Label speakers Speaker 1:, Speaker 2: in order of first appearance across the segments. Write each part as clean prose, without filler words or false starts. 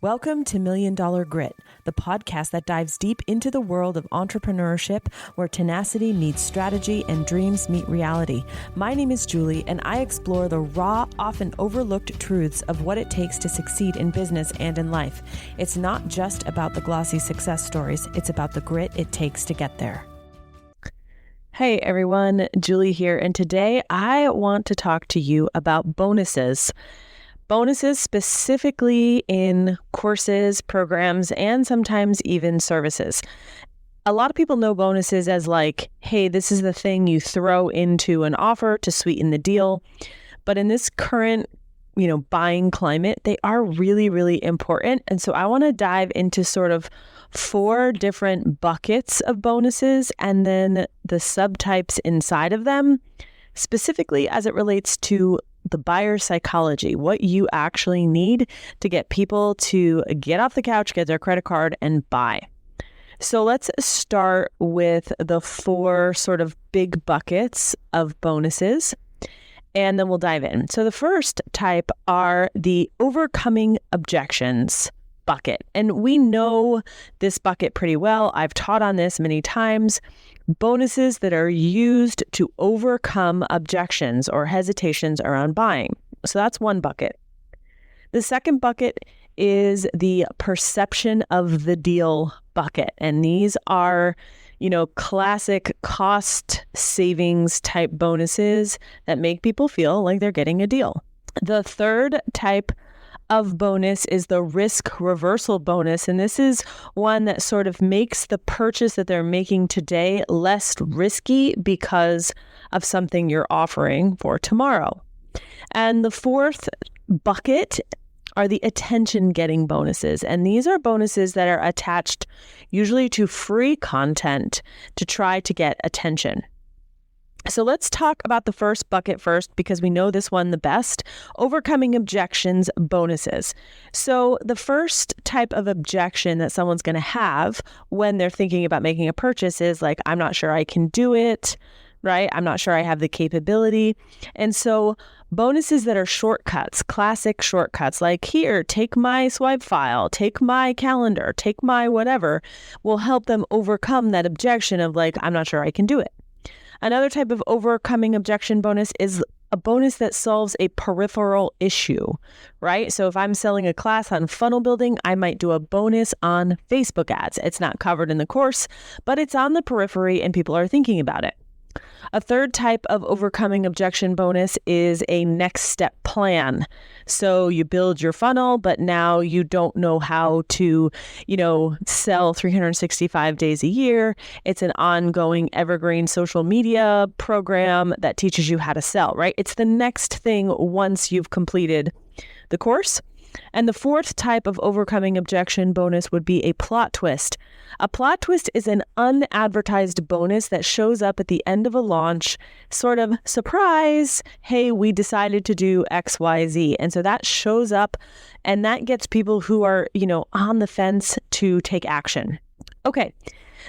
Speaker 1: Welcome to Million Dollar Grit, the podcast that dives deep into the world of entrepreneurship where tenacity meets strategy and dreams meet reality. My name is Julie, and I explore the raw, often overlooked truths of what it takes to succeed in business and in life. It's not just about the glossy success stories, it's about the grit it takes to get there. Hey everyone, Julie here, and today I want to talk to you about bonuses. Bonuses specifically in courses, programs, and sometimes even services. A lot of people know bonuses as like, hey, this is the thing you throw into an offer to sweeten the deal. But in this current, buying climate, they are really, really important. And so I want to dive into sort of 4 different buckets of bonuses and then the subtypes inside of them, specifically as it relates to the buyer psychology, what you actually need to get people to get off the couch, get their credit card, and buy. So let's start with the 4 sort of big buckets of bonuses, and then we'll dive in. So the first type are the overcoming objections bucket. And we know this bucket pretty well. I've taught on this many times. Bonuses that are used to overcome objections or hesitations around buying. So that's one bucket. The second bucket is the perception of the deal bucket. And these are, classic cost savings type bonuses that make people feel like they're getting a deal. The third type of bonus is the risk reversal bonus. And this is one that sort of makes the purchase that they're making today less risky because of something you're offering for tomorrow. And the fourth bucket are the attention-getting bonuses. And these are bonuses that are attached usually to free content to try to get attention. So let's talk about the first bucket first because we know this one the best, overcoming objections bonuses. So the first type of objection that someone's going to have when they're thinking about making a purchase is like, I'm not sure I can do it, right? I'm not sure I have the capability. And so bonuses that are shortcuts, classic shortcuts, like here, take my swipe file, take my calendar, take my whatever, will help them overcome that objection of like, I'm not sure I can do it. Another type of overcoming objection bonus is a bonus that solves a peripheral issue, right? So if I'm selling a class on funnel building, I might do a bonus on Facebook ads. It's not covered in the course, but it's on the periphery and people are thinking about it. A third type of overcoming objection bonus is a next step plan. So you build your funnel, but now you don't know how to, sell 365 days a year. It's an ongoing evergreen social media program that teaches you how to sell, right? It's the next thing once you've completed the course. And the fourth type of overcoming objection bonus would be a plot twist. A plot twist is an unadvertised bonus that shows up at the end of a launch, sort of surprise, hey, we decided to do X, Y, Z. And so that shows up and that gets people who are, on the fence to take action. Okay,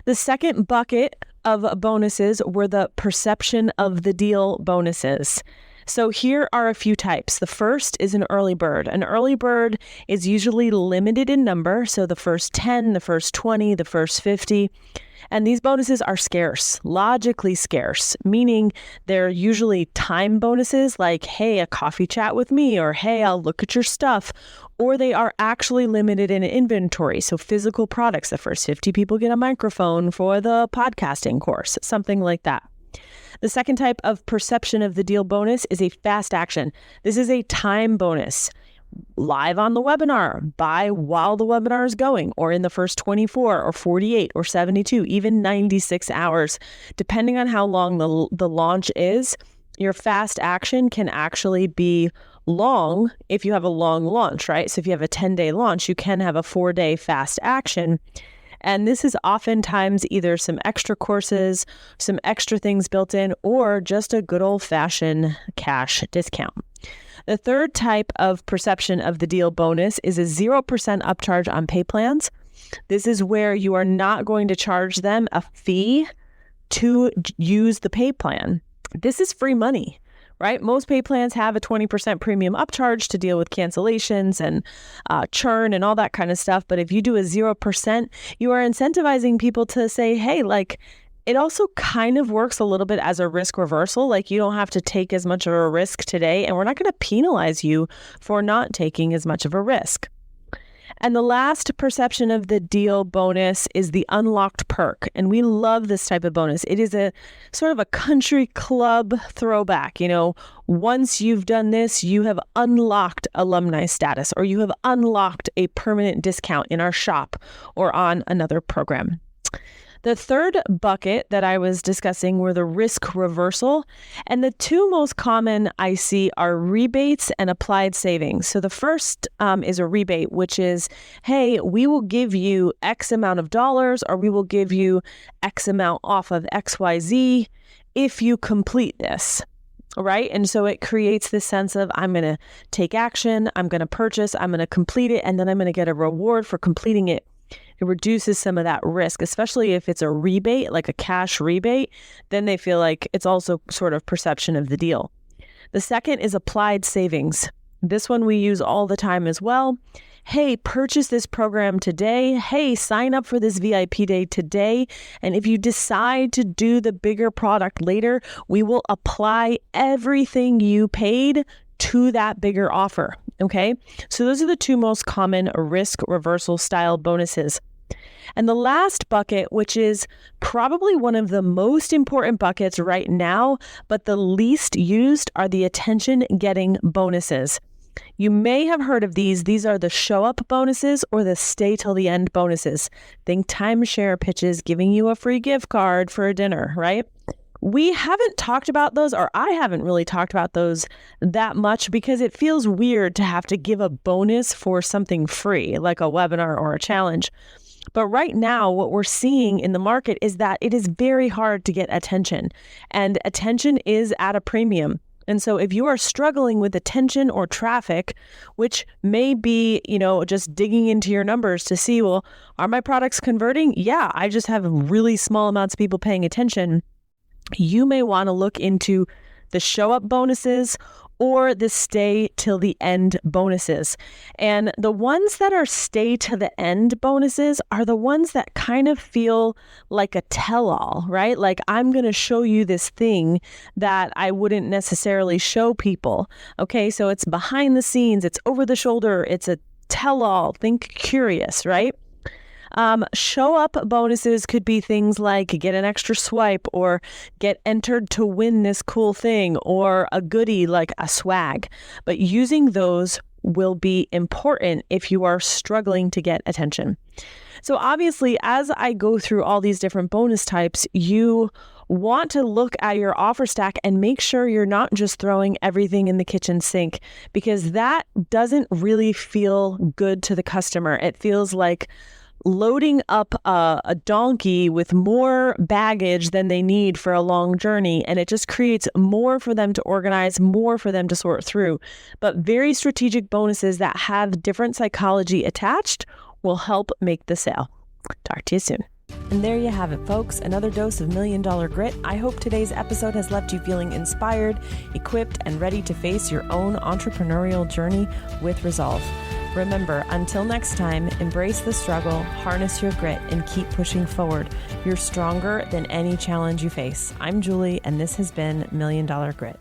Speaker 1: the second bucket of bonuses were the perception of the deal bonuses. So here are a few types. The first is an early bird. An early bird is usually limited in number. So the first 10, the first 20, the first 50. And these bonuses are scarce, logically scarce, meaning they're usually time bonuses like, hey, a coffee chat with me, or hey, I'll look at your stuff. Or they are actually limited in inventory. So physical products, the first 50 people get a microphone for the podcasting course, something like that. The second type of perception of the deal bonus is a fast action. This is a time bonus. Live on the webinar, buy while the webinar is going, or in the first 24 or 48 or 72, even 96 hours. Depending on how long the launch is, your fast action can actually be long if you have a long launch, right? So if you have a 10-day launch, you can have a 4-day fast action. And this is oftentimes either some extra courses, some extra things built in, or just a good old-fashioned cash discount. The third type of perception of the deal bonus is a 0% upcharge on pay plans. This is where you are not going to charge them a fee to use the pay plan. This is free money. right? Most pay plans have a 20% premium upcharge to deal with cancellations and churn and all that kind of stuff. But if you do a 0%, you are incentivizing people to say, hey, like, it also kind of works a little bit as a risk reversal. Like, you don't have to take as much of a risk today, and we're not going to penalize you for not taking as much of a risk. And the last perception of the deal bonus is the unlocked perk. And we love this type of bonus. It is a sort of a country club throwback. You know, once you've done this, you have unlocked alumni status, or you have unlocked a permanent discount in our shop or on another program. The third bucket that I was discussing were the risk reversal. And the two most common I see are rebates and applied savings. So the first is a rebate, which is, hey, we will give you X amount of dollars, or we will give you X amount off of XYZ if you complete this. Right? And so it creates this sense of, I'm going to take action, I'm going to purchase, I'm going to complete it, and then I'm going to get a reward for completing it. It reduces some of that risk, especially if it's a rebate, like a cash rebate. Then they feel like it's also sort of perception of the deal. The second is applied savings. This one we use all the time as well. Hey, purchase this program today. Hey, sign up for this VIP day today. And if you decide to do the bigger product later, we will apply everything you paid to that bigger offer. Okay, so those are the two most common risk reversal style bonuses. And the last bucket, which is probably one of the most important buckets right now, but the least used, are the attention getting bonuses. You may have heard of these. These are the show up bonuses or the stay till the end bonuses. Think timeshare pitches giving you a free gift card for a dinner, right? We haven't talked about those, or I haven't really talked about those that much because it feels weird to have to give a bonus for something free, like a webinar or a challenge. But right now, what we're seeing in the market is that it is very hard to get attention, and attention is at a premium. And so if you are struggling with attention or traffic, which may be, just digging into your numbers to see, well, are my products converting? Yeah, I just have really small amounts of people paying attention. You may want to look into the show up bonuses or the stay till the end bonuses. And the ones that are stay to the end bonuses are the ones that kind of feel like a tell-all, right? Like, I'm going to show you this thing that I wouldn't necessarily show people. Okay, so it's behind the scenes, it's over the shoulder, it's a tell-all. Think curious, right? Show up bonuses could be things like get an extra swipe or get entered to win this cool thing or a goodie like a swag. But using those will be important if you are struggling to get attention. So obviously, as I go through all these different bonus types, you want to look at your offer stack and make sure you're not just throwing everything in the kitchen sink, because that doesn't really feel good to the customer. It feels like loading up a donkey with more baggage than they need for a long journey. And it just creates more for them to organize, more for them to sort through. But very strategic bonuses that have different psychology attached will help make the sale. Talk to you soon. And there you have it, folks. Another dose of $1 Million Grit. I hope today's episode has left you feeling inspired, equipped, and ready to face your own entrepreneurial journey with resolve. Remember, until next time, embrace the struggle, harness your grit, and keep pushing forward. You're stronger than any challenge you face. I'm Julie, and this has been $1 Million Grit.